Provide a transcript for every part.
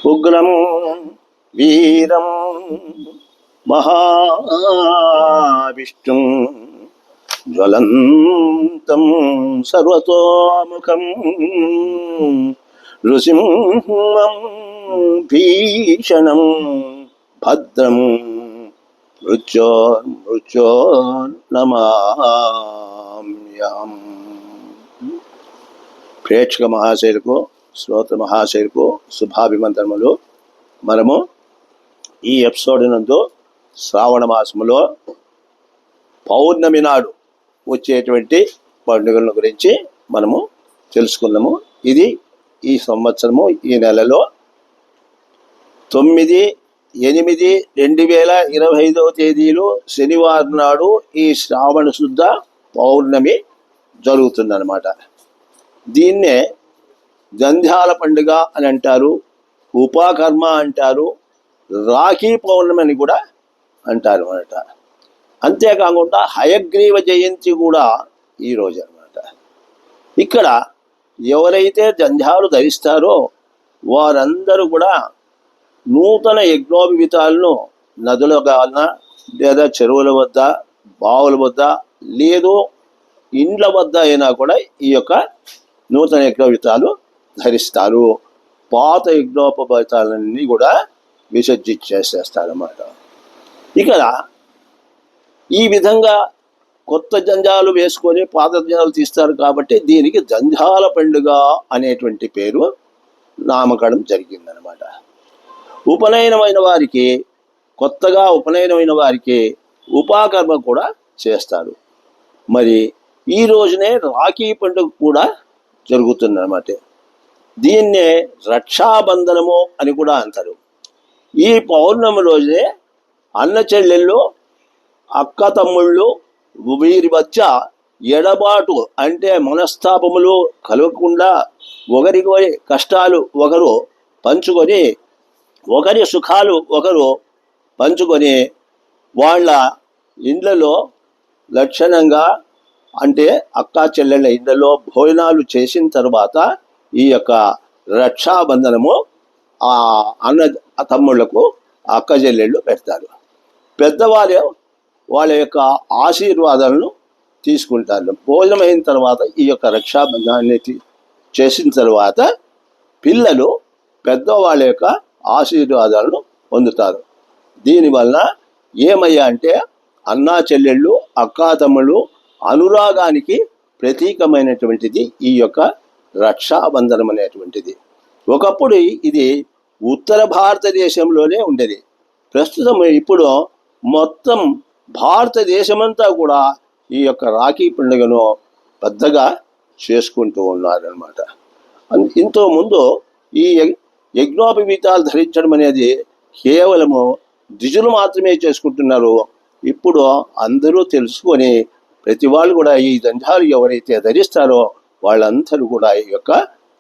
ఉగ్రం వీరం మహావిష్ణుం జ్వలంతం సర్వతోముఖం నృసింహం భీషణం భద్రం మృత్యోర్నమామ్యహం. ప్రేక్షక మహాశయులకు, శ్రోత మహాశయులకు శుభాభివందనములు. మనము ఈ ఎపిసోడ్ నందు శ్రావణ మాసములో పౌర్ణమి నాడు వచ్చేటువంటి పండుగల గురించి మనము తెలుసుకుందాము. ఇది ఈ సంవత్సరము ఈ నెలలో 9/8/2025 తేదీలు శనివారం నాడు ఈ శ్రావణ శుద్ధ పౌర్ణమి జరుగుతుందన్నమాట. దీన్నే జంధ్యాల పండుగ అని అంటారు, ఉపాకర్మ అంటారు, రాఖీ పౌర్ణమి అని కూడా అంటారు అన్నమాట. అంతేకాకుండా హయగ్రీవ జయంతి కూడా ఈరోజు అన్నమాట. ఇక్కడ ఎవరైతే జంధ్యాలు ధరిస్తారో వారందరూ కూడా నూతన యజ్ఞోపవీతాలను నదుల వద్ద లేదా చెరువుల వద్ద, బావుల వద్ద, లేదు ఇండ్ల వద్ద అయినా కూడా ఈ యొక్క నూతన యజ్ఞోపవీతాలు ధరిస్తారు. పాత యజ్ఞోపవీతాలన్నీ కూడా విసర్జించేసేస్తారన్నమాట. ఇక్కడ ఈ విధంగా కొత్త జంధ్యాలు వేసుకొని పాత జంధ్యాలు తీస్తారు కాబట్టి దీనికి జంధ్యాల పండుగ అనేటువంటి పేరు నామకరణం జరిగిందనమాట. ఉపనయనమైన వారికి, కొత్తగా ఉపనయనమైన వారికి ఉపాకర్మ కూడా చేస్తారు. మరి ఈ రోజునే రాఖీ పండుగ కూడా జరుగుతుందన్నమాట. దీన్నే రక్షాబంధనము అని కూడా అంటారు. ఈ పౌర్ణమి రోజే అన్న చెల్లెళ్ళు, అక్క తమ్ముళ్ళు వీరి మధ్య ఎడబాటు అంటే మనస్తాపములు కలగకుండా ఒకరికి కష్టాలు ఒకరు పంచుకొని, ఒకరి సుఖాలు ఒకరు పంచుకొని వాళ్ళ ఇండ్లలో లక్షణంగా అంటే అక్కా చెల్లెళ్ళ ఇండ్లలో భోజనాలు చేసిన తర్వాత ఈ యొక్క రక్షాబంధనము ఆ అన్న తమ్ముళ్లకు అక్క చెల్లెళ్ళు పెడతారు. పెద్దవాళ్ళు వాళ్ళ యొక్క ఆశీర్వాదాలను తీసుకుంటారు. భోజనం అయిన తర్వాత ఈ యొక్క రక్షాబంధనాన్ని చేసిన తర్వాత పిల్లలు పెద్దవాళ్ళ యొక్క ఆశీర్వాదాలను పొందుతారు. దీనివల్ల ఏమయ్యా అంటే అన్నా చెల్లెళ్ళు, అక్కా తమ్ముళ్ళు అనురాగానికి ప్రతీకమైనటువంటిది ఈ యొక్క రక్షాబంధనం అనేటువంటిది. ఒకప్పుడు ఇది ఉత్తర భారతదేశంలోనే ఉండేది. ప్రస్తుతం ఇప్పుడు మొత్తం భారతదేశమంతా కూడా ఈ యొక్క రాఖీ పండుగను పెద్దగా చేసుకుంటూ ఉన్నారనమాట. ఇంతో ముందు ఈ యజ్ఞోపవీతాలు ధరించడం అనేది కేవలము ద్విజులు మాత్రమే చేసుకుంటున్నారు. ఇప్పుడు అందరూ తెలుసుకొని ప్రతి వాళ్ళు కూడా ఈ జంధ్యాలు ఎవరైతే ధరిస్తారో వాళ్ళందరూ కూడా ఈ యొక్క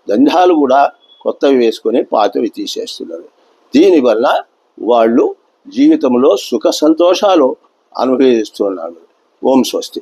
జంధ్యాలు కూడా కొత్తవి వేసుకొని పాతవి తీసేస్తున్నారు. దీనివల్ల వాళ్ళు జీవితంలో సుఖ సంతోషాలు అనుభవిస్తున్నారు. ఓం స్వస్తి.